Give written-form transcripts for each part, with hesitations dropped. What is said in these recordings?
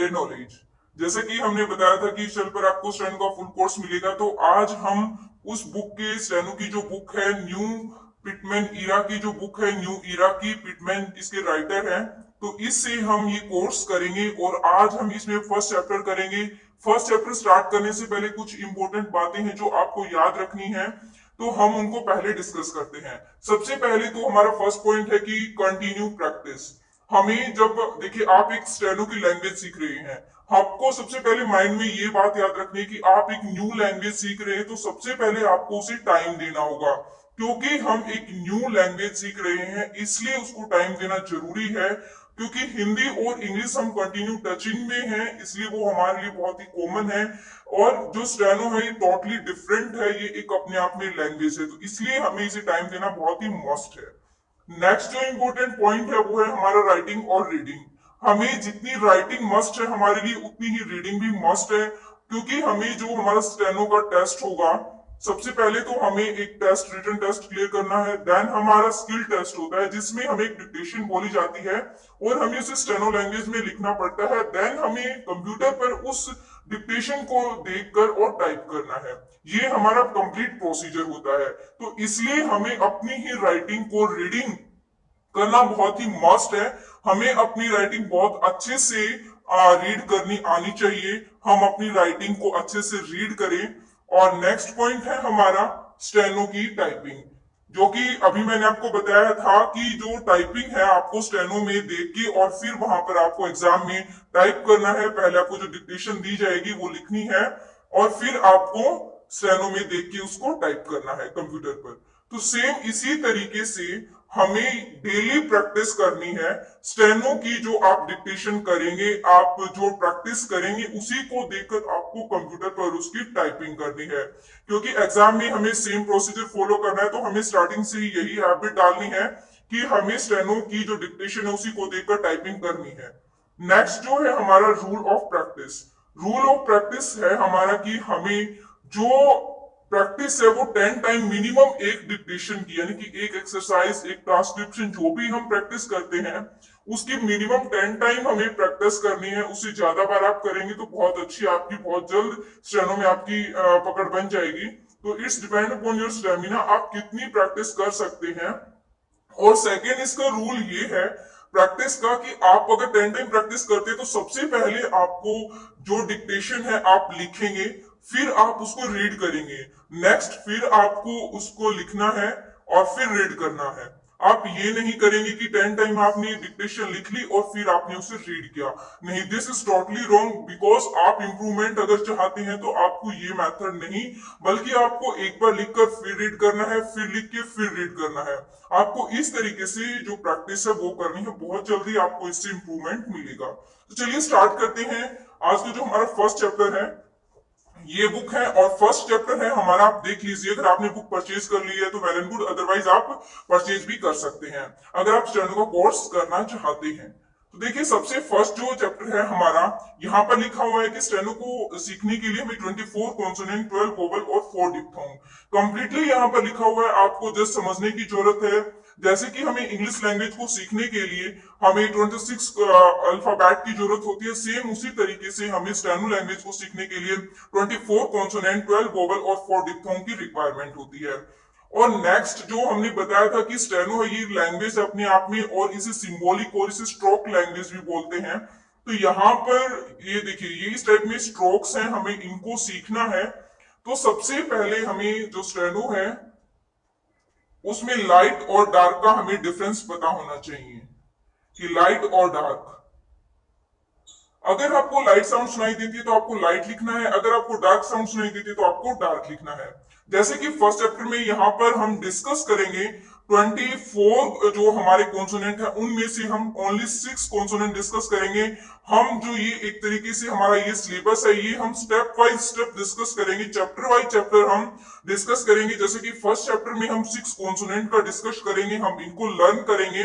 मेरे नॉलेज। जैसे कि हमने बताया था कि चल पर आपको स्टेनो का फुल कोर्स मिलेगा, तो आज हम उस बुक के स्टेनो की जो बुक है न्यू पिटमैन ईरा की जो बुक है, न्यू ईरा की पिटमैन इसके राइटर हैं, तो इससे हम ये कोर्स करेंगे और आज हम इसमें फर्स्ट चैप्टर करेंगे। फर्स्ट चैप्टर स्टार्ट करने से पहले कुछ इंपॉर्टेंट बातें हैं जो आपको याद रखनी है, तो हम उनको पहले डिस्कस करते हैं। सबसे पहले तो हमारा फर्स्ट पॉइंट है कि कंटिन्यू प्रैक्टिस। हमें जब देखिए आप एक स्टेनो की लैंग्वेज सीख रहे हैं, आपको सबसे पहले माइंड में ये बात याद रखनी है कि आप एक न्यू लैंग्वेज सीख रहे हैं, तो सबसे पहले आपको उसे टाइम देना होगा। क्योंकि हम एक न्यू लैंग्वेज सीख रहे हैं इसलिए उसको टाइम देना जरूरी है। क्योंकि हिंदी और इंग्लिश हम कंटिन्यू टचिंग में हैं, इसलिए वो हमारे लिए बहुत ही कॉमन है। और जो स्टेनो है ये टोटली डिफरेंट है, ये एक अपने आप में लैंग्वेज है, तो इसलिए हमें इसे टाइम देना बहुत ही मस्ट है। नेक्स्ट जो इंपॉर्टेंट पॉइंट है वो है हमारा राइटिंग और रीडिंग। हमें जितनी राइटिंग मस्ट है हमारे लिए उतनी ही रीडिंग भी मस्ट है। क्योंकि हमें जो हमारा स्टेनो का टेस्ट होगा, सबसे पहले तो हमें एक टेस्ट रिटन टेस्ट क्लियर करना है, देन हमारा स्किल टेस्ट होता है जिसमें हमें एक डिक्टेशन बोली जाती है और हमें उसे स्टेनो लैंग्वेज में लिखना पड़ता है। देन हमें कंप्यूटर पर उस डिक्टेशन को देखकर और टाइप करना है। ये हमारा कंप्लीट प्रोसीजर होता है। तो इसलिए हमें अपनी ही राइटिंग को रीडिंग करना बहुत ही मस्ट है। हमें अपनी राइटिंग बहुत अच्छे से रीड करनी आनी चाहिए। हम अपनी राइटिंग को अच्छे से रीड करें। और नेक्स्ट पॉइंट है हमारा स्टेनो की टाइपिंग, जो कि अभी मैंने आपको बताया था कि जो टाइपिंग है आपको स्टेनो में देख के और फिर वहां पर आपको एग्जाम में टाइप करना है। पहले आपको जो डिक्टेशन दी जाएगी वो लिखनी है और फिर आपको स्टेनो में देख के उसको टाइप करना है कंप्यूटर पर। तो सेम इसी तरीके से हमें डेली प्रैक्टिस करनी है। स्टेनो की जो आप डिक्टेशन करेंगे, आप जो प्रैक्टिस करेंगे उसी को देखकर आपको कंप्यूटर पर उसकी टाइपिंग करनी है। क्योंकि एग्जाम में हमें सेम प्रोसीजर फॉलो करना है, तो हमें स्टार्टिंग से ही यही हैबिट डालनी है कि हमें स्टेनो की जो डिक्टेशन है उसी को देखकर टाइपिंग करनी है। नेक्स्ट जो है हमारा rule of practice. Rule of practice है हमारा कि हमें जो प्रैक्टिस है वो 10 टाइम मिनिमम एक डिक्टेशन की, यानी कि एक एक्सरसाइज एक ट्रांसक्रिप्शन जो भी हम प्रैक्टिस करते हैं उसकी मिनिमम 10 टाइम हमें प्रैक्टिस करनी है। उससे ज्यादा बार आप करेंगे तो बहुत अच्छी आपकी बहुत जल्द स्टेनो में आपकी पकड़ बन जाएगी। तो it's depend upon your stamina, आप कितनी प्रैक्टिस कर सकते हैं। और सेकेंड इसका रूल ये है प्रैक्टिस का कि आप अगर 10 टाइम प्रैक्टिस करते हैं तो सबसे पहले आपको जो डिक्टेशन है आप लिखेंगे, फिर आप उसको रीड करेंगे। नेक्स्ट फिर आपको उसको लिखना है और फिर रीड करना है। आप ये नहीं करेंगे कि 10 टाइम आपने डिक्टेशन लिख ली और फिर आपने उसे रीड किया। नहीं, this is totally wrong. Because आप इंप्रूवमेंट अगर चाहते हैं तो आपको ये मेथड नहीं, बल्कि आपको एक बार लिखकर फिर रीड करना है, फिर लिख के फिर रीड करना है। आपको इस तरीके से जो प्रैक्टिस है वो करनी है, बहुत जल्दी आपको इससे इंप्रूवमेंट मिलेगा। तो चलिए स्टार्ट करते हैं। आज का जो हमारा फर्स्ट चैप्टर है ये बुक है और फर्स्ट चैप्टर है हमारा, आप देख लीजिए। अगर आपने बुक परचेज कर ली है तो वेल एंड गुड, अदरवाइज आप परचेज भी कर सकते हैं अगर आप स्टेनो का कोर्स करना चाहते हैं। तो देखिए सबसे फर्स्ट जो चैप्टर है हमारा, यहाँ पर लिखा हुआ है कि स्टेनो को सीखने के लिए हमें 24 कॉन्सोनेंट, 12 वोवल और 4 डिप्थोंग कंप्लीटली यहाँ पर लिखा हुआ है। आपको जस्ट समझने की जरूरत है। जैसे कि हमें इंग्लिश लैंग्वेज को सीखने के लिए हमें 26 अल्फाबेट की जरूरत होती है, सेम उसी तरीके से हमें स्टेनो लैंग्वेज को सीखने के लिए 24 कॉन्सोनेंट, 12 वोवल और 4 डिप्थोंग की रिक्वायरमेंट होती है। और नेक्स्ट जो हमने बताया था कि स्टेनो है ये लैंग्वेज अपने आप में, और इसे सिंबॉलिक और इसे स्ट्रोक लैंग्वेज भी बोलते हैं। तो यहाँ पर ये देखिए ये इस टाइप में स्ट्रोक्स हैं, हमें इनको सीखना है। तो सबसे पहले हमें जो स्टेनो है उसमें लाइट और डार्क का हमें डिफरेंस पता होना चाहिए कि लाइट और डार्क। अगर आपको लाइट साउंड सुनाई देती है तो आपको लाइट लिखना है, अगर आपको डार्क साउंड सुनाई देती है तो आपको डार्क लिखना है। जैसे कि फर्स्ट चैप्टर में यहाँ पर हम डिस्कस करेंगे 24 जो हमारे कॉन्सोनेंट है उनमें से हम ओनली 6 कॉन्सोनेंट डिस्कस करेंगे। हम जो ये एक तरीके से हमारा ये सिलेबस है ये हम स्टेप वाइज स्टेप डिस्कस करेंगे, चैप्टर वाइज चैप्टर हम डिस्कस करेंगे। जैसे कि फर्स्ट चैप्टर में हम 6 कॉन्सोनेंट का डिस्कस करेंगे, हम इनको लर्न करेंगे।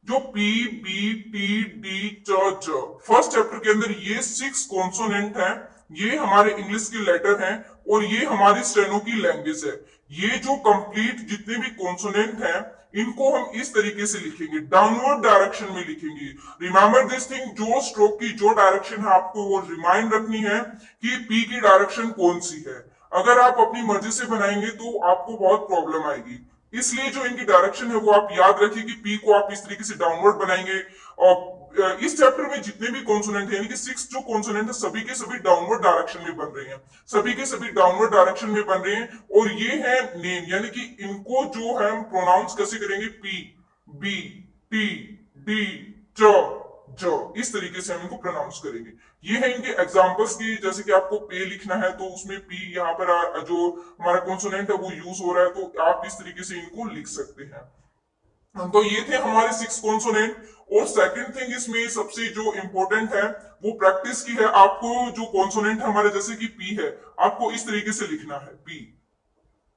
जो पी बी टी डी च, फर्स्ट चैप्टर के अंदर ये 6 कॉन्सोनेंट हैं, ये हमारे इंग्लिश के लेटर हैं और ये हमारी स्टेनो की लैंग्वेज है। ये जो कंप्लीट जितने भी कॉन्सोनेंट हैं इनको हम इस तरीके से लिखेंगे, डाउनवर्ड डायरेक्शन में लिखेंगे। रिमेंबर दिस थिंग, जो स्ट्रोक की जो डायरेक्शन है आपको वो रिमाइंड रखनी है कि पी की डायरेक्शन कौन सी है। अगर आप अपनी मर्जी से बनाएंगे तो आपको बहुत प्रॉब्लम आएगी। इसलिए जो इनकी डायरेक्शन है वो आप याद रखिए कि पी को आप इस तरीके से डाउनवर्ड बनाएंगे। और इस चैप्टर में जितने भी कॉन्सोनेंट है यानी कि 6 जो कॉन्सोनेंट है सभी के सभी डाउनवर्ड डायरेक्शन में बन रहे हैं, सभी के सभी डाउनवर्ड डायरेक्शन में बन रहे हैं। और ये है नेम, यानी कि इनको जो है हम प्रोनाउंस कैसे करेंगे, पी, बी, टी, डी, च, ज, इस तरीके से हम इनको प्रोनाउंस करेंगे। ये है इनके एग्जांपल्स की, जैसे कि आपको पे लिखना है तो उसमें पी यहाँ पर जो हमारा कॉन्सोनेंट है वो यूज हो रहा है, तो आप इस तरीके से इनको लिख सकते हैं। तो ये थे हमारे 6 कॉन्सोनेंट। और सेकंड थिंग इसमें सबसे जो इंपॉर्टेंट है वो प्रैक्टिस की है। आपको जो कॉन्सोनेंट है हमारे, जैसे कि पी है, आपको इस तरीके से लिखना है पी।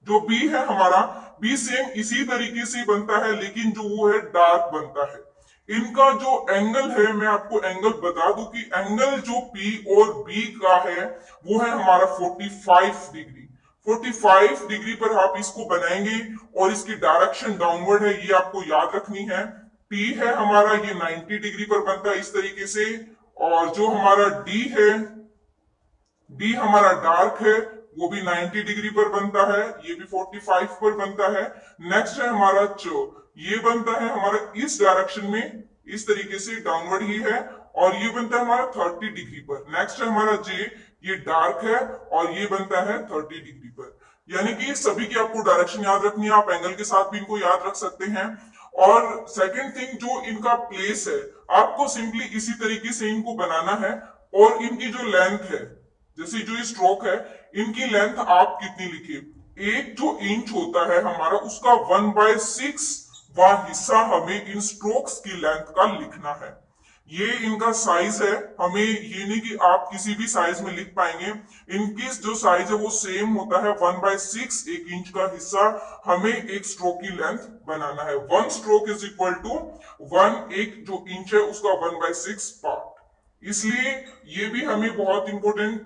जो बी है हमारा, बी सेम इसी तरीके से बनता है, लेकिन जो वो है डार्क बनता है। इनका जो एंगल है, मैं आपको एंगल बता दूं कि एंगल जो पी और बी का है वो है हमारा 45 डिग्री। 45 डिग्री पर आप इसको बनाएंगे और इसकी डायरेक्शन डाउनवर्ड है, ये आपको याद रखनी है। टी है हमारा, ये 90 डिग्री पर बनता है इस तरीके से। और जो हमारा डी है, डी हमारा डार्क है, वो भी 90 डिग्री पर बनता है, ये भी 45 पर बनता है। नेक्स्ट है हमारा चो, ये बनता है हमारा इस डायरेक्शन में, इस तरीके से डाउनवर्ड ही है, और ये बनता है हमारा 30 डिग्री पर। नेक्स्ट है हमारा जे, ये डार्क है और ये बनता है 30 डिग्री पर। यानी कि सभी की आपको डायरेक्शन याद रखनी है, आप एंगल के साथ भी इनको याद रख सकते हैं। और सेकंड थिंग, जो इनका प्लेस है, आपको सिंपली इसी तरीके से इनको बनाना है। और इनकी जो लेंथ है, जैसे जो ये स्ट्रोक है, इनकी लेंथ आप कितनी लिखिए, एक जो इंच होता है हमारा उसका 1/6 हिस्सा हमें इन स्ट्रोक्स की लेंथ का लिखना है। ये इनका साइज है, हमें ये नहीं कि आप किसी भी साइज में लिख पाएंगे। इनकी जो साइज है वो सेम होता है, 1/6 एक इंच का हिस्सा हमें एक स्ट्रोक की लेंथ बनाना है। 1 स्ट्रोक इज इक्वल टू 1, एक जो इंच है उसका 1/6 पार्ट। इसलिए ये भी हमें बहुत इंपॉर्टेंट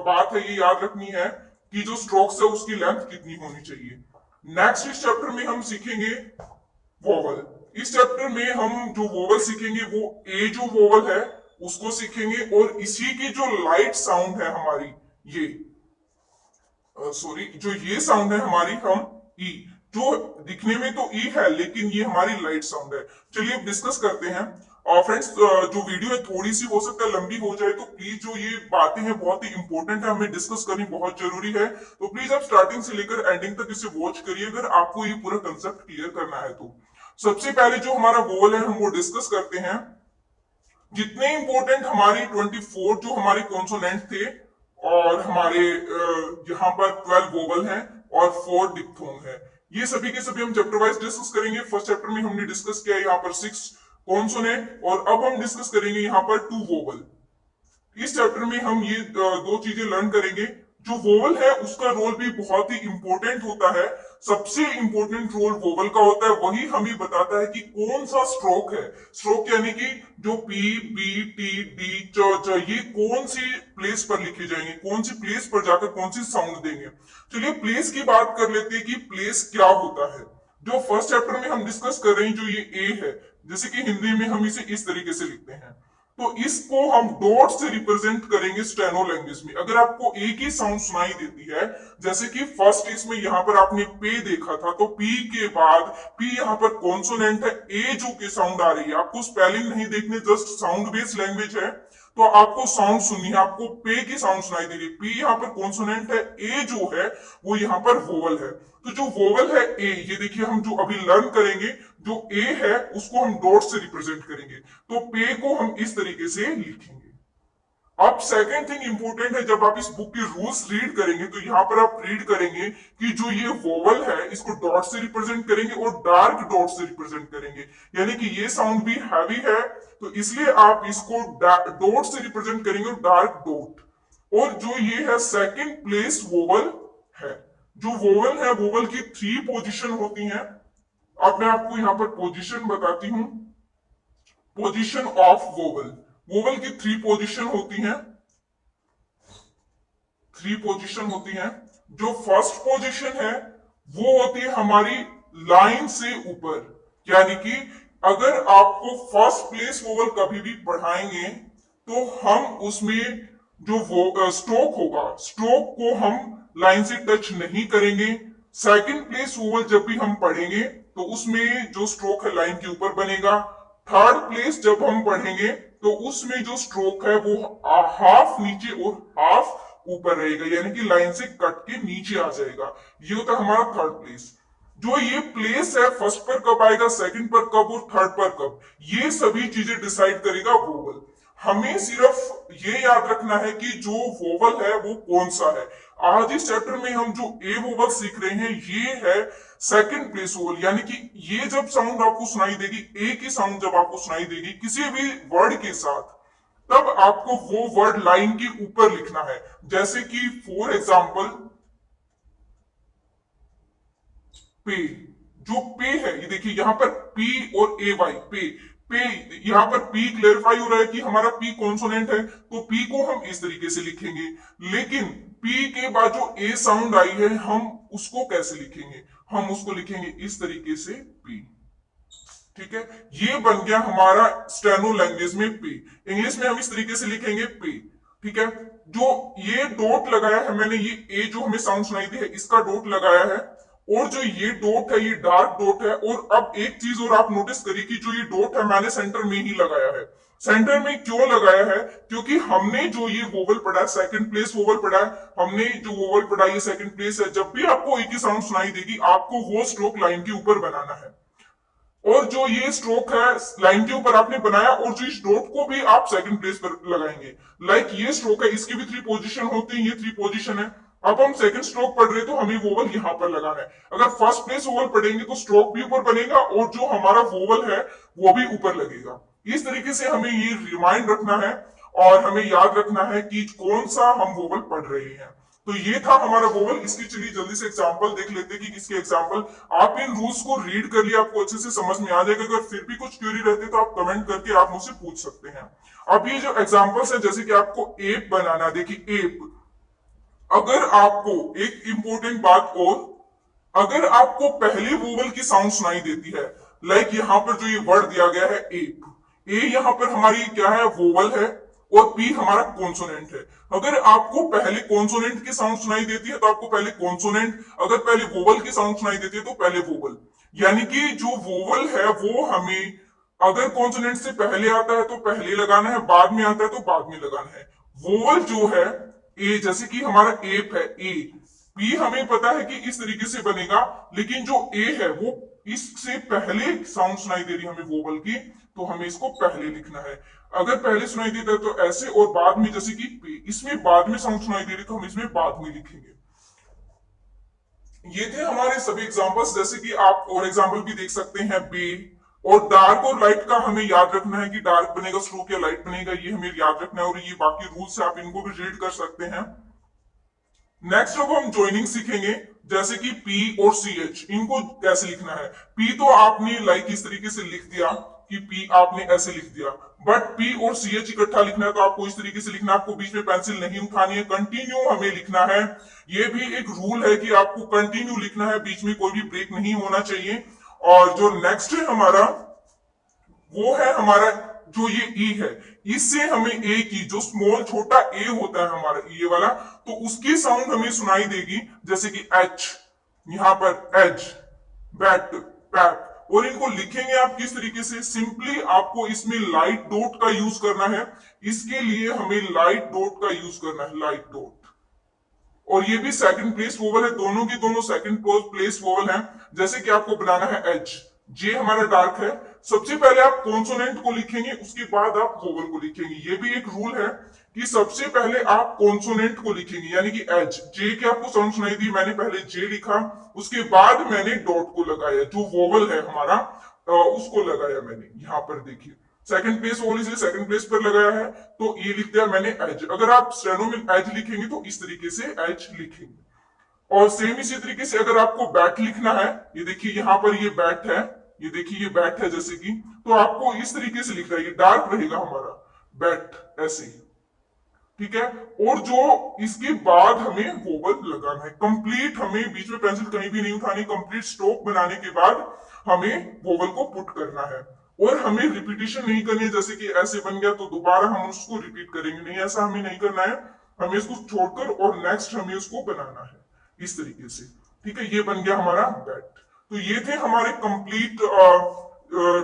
बात है, ये याद रखनी है कि जो स्ट्रोक्स है उसकी लेंथ कितनी होनी चाहिए। नेक्स्ट इस चैप्टर में हम सीखेंगे वोवल। इस चैप्टर में हम जो वोवल सीखेंगे वो ए जो वोवल है उसको सीखेंगे, और इसी की जो लाइट साउंड है हमारी, ये सॉरी जो ये साउंड है हमारी, हम ई, जो दिखने में तो ई है लेकिन ये हमारी लाइट साउंड है। चलिए अब डिस्कस करते हैं। फ्रेंड्स, जो वीडियो है थोड़ी सी हो सकता है लंबी हो जाए, तो प्लीज जो ये बातें हैं बहुत ही इंपॉर्टेंट है, हमें डिस्कस करनी बहुत जरूरी है। तो प्लीज आप स्टार्टिंग से लेकर एंडिंग तक इसे वॉच करिए अगर आपको ये पूरा कंसेप्ट क्लियर करना है तो। सबसे पहले जो हमारा वोवल है हम वो डिस्कस करते हैं। जितने इंपॉर्टेंट हमारी 24 जो हमारे कॉन्सोनेंट थे, और हमारे यहाँ पर 12 वोवल हैं और 4 डिप्थोंग है, ये सभी के सभी हम चैप्टर वाइज डिस्कस करेंगे। फर्स्ट चैप्टर में हमने डिस्कस किया यहाँ पर 6 कॉन्सोनेंट, और अब हम डिस्कस करेंगे यहाँ पर 2 वोवल। इस चैप्टर में हम ये दो चीजें लर्न करेंगे। जो वोवल है उसका रोल भी बहुत ही इंपॉर्टेंट होता है। सबसे इंपॉर्टेंट रोल वोवल का होता है, वही हमें बताता है कि कौन सा स्ट्रोक है। स्ट्रोक यानी कि जो पी, बी, टी, डी, च, ये कौन सी प्लेस पर लिखे जाएंगे, कौन सी प्लेस पर जाकर कौन सी साउंड देंगे। चलिए प्लेस की बात कर लेते हैं कि प्लेस क्या होता है। जो फर्स्ट चैप्टर में हम डिस्कस कर रहे हैं, जो ये ए है, जैसे कि हिंदी में हम इसे इस तरीके से लिखते हैं, तो इसको हम डॉट से रिप्रेजेंट करेंगे स्टेनो लैंग्वेज में। अगर आपको एक ही साउंड सुनाई देती है, जैसे कि फर्स्ट इसमें यहां पर आपने पे देखा था, तो पी के बाद पी यहां पर कॉन्सोनेंट है, ए जो के साउंड आ रही है, आपको स्पेलिंग नहीं देखने, जस्ट साउंड बेस्ड लैंग्वेज है, तो आपको साउंड सुननी है, आपको पे की साउंड सुनाई दे रही है, पी यहाँ पर कॉन्सोनेंट है, ए जो है वो यहाँ पर वोवल है। तो जो वोवल है ए, ये देखिए हम जो अभी लर्न करेंगे, जो ए है उसको हम डॉट से रिप्रेजेंट करेंगे, तो पे को हम इस तरीके से लिखेंगे। अब सेकंड थिंग इंपॉर्टेंट है, जब आप इस बुक के रूल्स रीड करेंगे तो यहां पर आप रीड करेंगे कि जो ये वोवल है इसको डॉट से रिप्रेजेंट करेंगे और डार्क डॉट से रिप्रेजेंट करेंगे। यानी कि ये साउंड भी हैवी है, तो इसलिए आप इसको डॉट से रिप्रेजेंट करेंगे और डार्क डॉट। और जो ये है सेकंड प्लेस वोवल है। जो वोवल है, वोवल की 3 पोजीशन होती हैं। अब मैं आपको यहां पर पोजीशन बताती हूं। पोजीशन ऑफ वोवल, वोवल की 3 पोजीशन होती हैं। 3 पोजीशन होती हैं। जो फर्स्ट पोजीशन है वो होती है हमारी लाइन से ऊपर। यानी कि अगर आपको फर्स्ट प्लेस वोवल कभी भी पढ़ाएंगे तो हम उसमें जो वो स्ट्रोक होगा, स्ट्रोक को हम लाइन से टच नहीं करेंगे। सेकंड प्लेस वोवल जब भी हम पढ़ेंगे तो उसमें जो स्ट्रोक है लाइन के ऊपर बनेगा। थर्ड प्लेस जब हम पढ़ेंगे तो उसमें जो स्ट्रोक है वो हाफ नीचे और हाफ ऊपर रहेगा, यानी कि लाइन से कट के नीचे आ जाएगा। ये होता है हमारा थर्ड प्लेस। जो ये प्लेस है फर्स्ट पर कब आएगा, सेकंड पर कब और थर्ड पर कब, ये सभी चीजें डिसाइड करेगा वोवल। हमें सिर्फ ये याद रखना है कि जो वोवल है वो कौन सा है। आज इस चैप्टर में हम जो ए वोवल सीख रहे हैं ये है सेकंड प्लेस वोवल, यानी कि ये जब साउंड आपको सुनाई देगी, ए की साउंड जब आपको सुनाई देगी किसी भी वर्ड के साथ, तब आपको वो वर्ड लाइन के ऊपर लिखना है। जैसे कि फॉर एग्जाम्पल पे, जो पे है ये देखिए यहां पर पी और ए वाई, पे पे, यहां पर पी क्लेरिफाई हो रहा है कि हमारा पी कॉन्सोनेंट है, तो पी को हम इस तरीके से लिखेंगे। लेकिन पी के बाद जो ए साउंड आई है हम उसको कैसे लिखेंगे, हम उसको लिखेंगे इस तरीके से पी। ठीक है, ये बन गया हमारा स्टेनो लैंग्वेज में पे। इंग्लिश में हम इस तरीके से लिखेंगे पे। ठीक है, जो ये डॉट लगाया है मैंने, ये ए जो हमें साउंड सुनाई दी है इसका डॉट लगाया है, और जो ये डॉट है ये डार्क डॉट है। और अब एक चीज और आप नोटिस करिए कि जो ये डॉट है मैंने सेंटर में ही लगाया है। सेंटर में क्यों लगाया है, क्योंकि हमने जो ये वोवल पढ़ा है, सेकंड प्लेस वोवल पढ़ा है, हमने जो वोवल पढ़ा है ये सेकंड प्लेस है। जब भी आपको एक ही साउंड सुनाई देगी आपको वो स्ट्रोक लाइन के ऊपर बनाना है। और जो ये स्ट्रोक है लाइन के ऊपर आपने बनाया, और जो इस डॉट को भी आप सेकंड प्लेस पर लगाएंगे। लाइक ये स्ट्रोक है, इसकी भी 3 पोजीशन होती है, ये 3 पोजीशन है। अब हम सेकंड स्ट्रोक पढ़ रहे हैं तो हमें वोवल यहां पर लगाना है। अगर फर्स्ट प्लेस वोवल पढ़ेंगे तो स्ट्रोक भी ऊपर बनेगा और जो हमारा वोवल है वो भी ऊपर लगेगा। इस तरीके से हमें ये रिमाइंड रखना है और हमें याद रखना है कि कौन सा हम वोवल पढ़ रहे हैं। तो ये था हमारा वोवल। इसकी चलिए जल्दी से एग्जांपल देख लेते हैं कि किसके एग्जांपल। आप इन रूल्स को रीड कर लिया, आपको अच्छे से समझ में आ जाएगा। अगर फिर भी कुछ क्वेरी रहती है तो आप कमेंट करके आप मुझसे पूछ सकते हैं। अब ये जो एग्जांपल्स है, जैसे कि आपको एप बनाना, देखिए एप। अगर आपको एक इंपॉर्टेंट बात और, अगर आपको पहले वोवल की साउंड सुनाई देती है, लाइक यहां पर जो ये वर्ड दिया गया है एप, ए यहां पर हमारी क्या है, वोवल है, और पी हमारा कॉन्सोनेंट है। अगर आपको पहले कॉन्सोनेंट की साउंड सुनाई देती है तो आपको पहले कॉन्सोनेंट, अगर पहले वोवल की साउंड सुनाई देती है तो पहले वोवल। यानी कि जो वोवल है वो हमें अगर कॉन्सोनेंट से पहले आता है तो पहले लगाना है, बाद में आता है तो बाद में लगाना है। वोवल जो है ए, जैसे कि हमारा एप है ए, पी हमें पता है कि इस तरीके से बनेगा, लेकिन जो ए है वो इससे पहले साउंड सुनाई दे रही है हमें वोवल की, तो हमें इसको पहले लिखना है। अगर पहले सुनाई देता है तो ऐसे, और बाद में जैसे कि पे, इसमें बाद में साउंड सुनाई दे रही तो हम इसमें बाद में लिखेंगे। ये थे हमारे सभी एग्जांपल्स। जैसे कि आप और एग्जांपल भी देख सकते हैं बे, और डार्क और लाइट का हमें याद रखना है कि डार्क बनेगा स्ट्रोक या लाइट बनेगा, ये हमें याद रखना है। और ये बाकी रूल्स है, आप इनको भी रीड कर सकते हैं। नेक्स्ट अब हम ज्वाइनिंग सीखेंगे, जैसे कि पी और सी एच, इनको कैसे लिखना है। पी तो आपने लाइक इस तरीके से लिख दिया कि पी आपने ऐसे लिख दिया, बट पी और सी एच इकट्ठा लिखना है तो आपको इस तरीके से लिखना है। आपको बीच में पेंसिल नहीं उठानी है, कंटिन्यू हमें लिखना है। ये भी एक रूल है कि आपको कंटिन्यू लिखना है, बीच में कोई भी ब्रेक नहीं होना चाहिए। और जो नेक्स्ट है हमारा, वो है हमारा जो ये ई है, इससे हमें ए की जो स्मॉल छोटा ए होता है हमारा ये वाला, तो उसकी साउंड हमें सुनाई देगी, जैसे कि एच, यहां पर एज, बैट, पैप। और इनको लिखेंगे आप किस तरीके से, सिंपली आपको इसमें लाइट डॉट का यूज करना है। इसके लिए हमें लाइट डॉट का यूज करना है, लाइट डॉट। और ये भी सेकंड प्लेस वोवल है, दोनों की दोनों सेकंड प्लेस वोवल है। जैसे कि आपको बनाना है एच, जे हमारा डार्क है, सबसे पहले आप कॉन्सोनेंट को लिखेंगे, उसके बाद आप वोवल को लिखेंगे। ये भी एक रूल है कि सबसे पहले आप कॉन्सोनेंट को लिखेंगे, यानी कि एच, जे की आपको साउंड सुनाई दी, मैंने पहले जे लिखा, उसके बाद मैंने डॉट को लगाया, जो वोवल है हमारा उसको लगाया मैंने। यहां पर देखिए सेकंड प्लेस वोवल इसलिए सेकंड प्लेस पर लगाया है, तो ये लिख दिया मैंने एज। अगर आप स्टेनो में एज लिखेंगे तो इस तरीके से एज लिखेंगे। और सेम इसी तरीके से अगर आपको बैट लिखना है, ये देखिए यहां पर ये बैट है, ये देखिए ये बैट है जैसे कि, तो आपको इस तरीके से लिखना है, ये डार्क रहेगा हमारा बैट ऐसे, ठीक है। और जो इसके बाद हमें वोवल लगाना है कंप्लीट, हमें बीच में पेंसिल कहीं भी नहीं उठानी। कंप्लीट स्ट्रोक बनाने के बाद हमें वोवल को पुट करना है और हमें रिपीटिशन नहीं करनी है, जैसे कि ऐसे बन गया तो दोबारा हम उसको रिपीट करेंगे, नहीं, ऐसा हमें नहीं करना है। हमें इसको छोड़कर और नेक्स्ट हमें उसको बनाना है इस तरीके से। ठीक है, ये बन गया हमारा बैट। तो ये थे हमारे कंप्लीट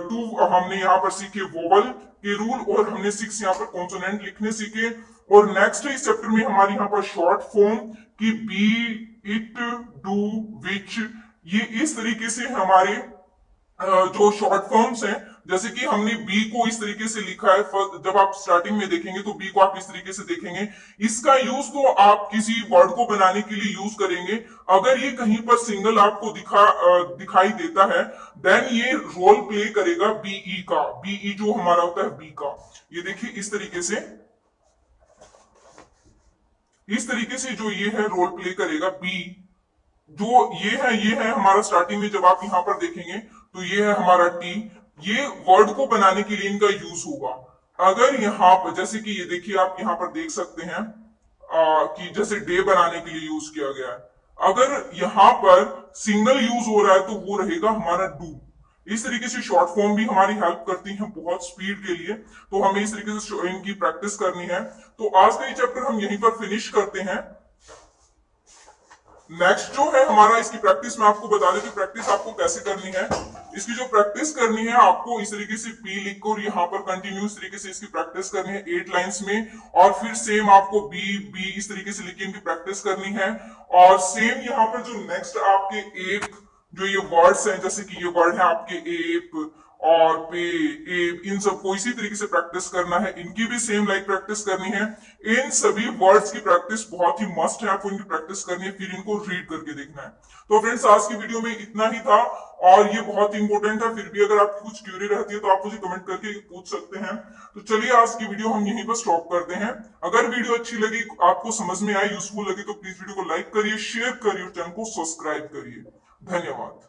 टू, हमने यहाँ पर सीखे वोवल के रूल और हमने 6 यहाँ पर कॉन्सोनेंट लिखने सीखे। और नेक्स्ट इस चैप्टर में हमारी यहाँ पर शॉर्ट फॉर्म की बी, इट, डू, विच, ये इस तरीके से हमारे जो शॉर्ट फॉर्म्स हैं, जैसे कि हमने बी को इस तरीके से लिखा है, जब आप स्टार्टिंग में देखेंगे तो बी को आप इस तरीके से देखेंगे। इसका यूज तो आप किसी वर्ड को बनाने के लिए यूज करेंगे। अगर ये कहीं पर सिंगल आपको दिखाई देता है, देन ये रोल प्ले करेगा बीई का। बीई जो हमारा होता है बी का, ये देखिए इस तरीके से, जो ये है रोल प्ले करेगा बी। जो ये है हमारा स्टार्टिंग में, जब आप यहां पर देखेंगे तो ये है हमारा टी। ये वर्ड को बनाने के लिए इनका यूज होगा। अगर यहाँ पर जैसे कि ये देखिए, आप यहां पर देख सकते हैं कि जैसे डे बनाने के लिए यूज किया गया है। अगर यहां पर सिंगल यूज हो रहा है तो वो रहेगा हमारा डू। इस तरीके से शॉर्ट फॉर्म भी हमारी हेल्प करती है बहुत स्पीड के लिए, तो हमें इस तरीके से इनकी प्रैक्टिस करनी है। तो आज का ये चैप्टर हम यहीं पर फिनिश करते हैं। नेक्स्ट जो है हमारा, इसकी प्रैक्टिस मैं आपको बता दें कि प्रैक्टिस आपको कैसे करनी है। इसकी जो प्रैक्टिस करनी है, आपको इस तरीके से पी लिखकर यहाँ पर कंटिन्यूस तरीके से इसकी प्रैक्टिस करनी है 8 लाइंस में, और फिर सेम आपको बी बी इस तरीके से लिख के इनकी प्रैक्टिस करनी है। और सेम यहाँ पर जो नेक्स्ट आपके एक जो ये वर्ड्स हैं, जैसे कि ये वर्ड है आपके एप और पे, एप, इन सबको इसी तरीके से प्रैक्टिस करना है। इनकी भी सेम लाइक प्रैक्टिस करनी है। इन सभी वर्ड्स की प्रैक्टिस बहुत ही मस्ट है, आपको इनकी प्रैक्टिस करनी है, फिर इनको रीड करके देखना है। तो फ्रेंड्स, आज की वीडियो में इतना ही था और ये बहुत इंपॉर्टेंट है। फिर भी अगर आपकी कुछ क्यूरी रहती है तो आप मुझे कमेंट करके पूछ सकते हैं। तो चलिए आज की वीडियो हम यहीं पर स्टॉप करते हैं। अगर वीडियो अच्छी लगी, आपको समझ में आई, यूजफुल लगी, तो प्लीज वीडियो को लाइक करिए, शेयर करिए और चैनल को सब्सक्राइब करिए। धन्यवाद।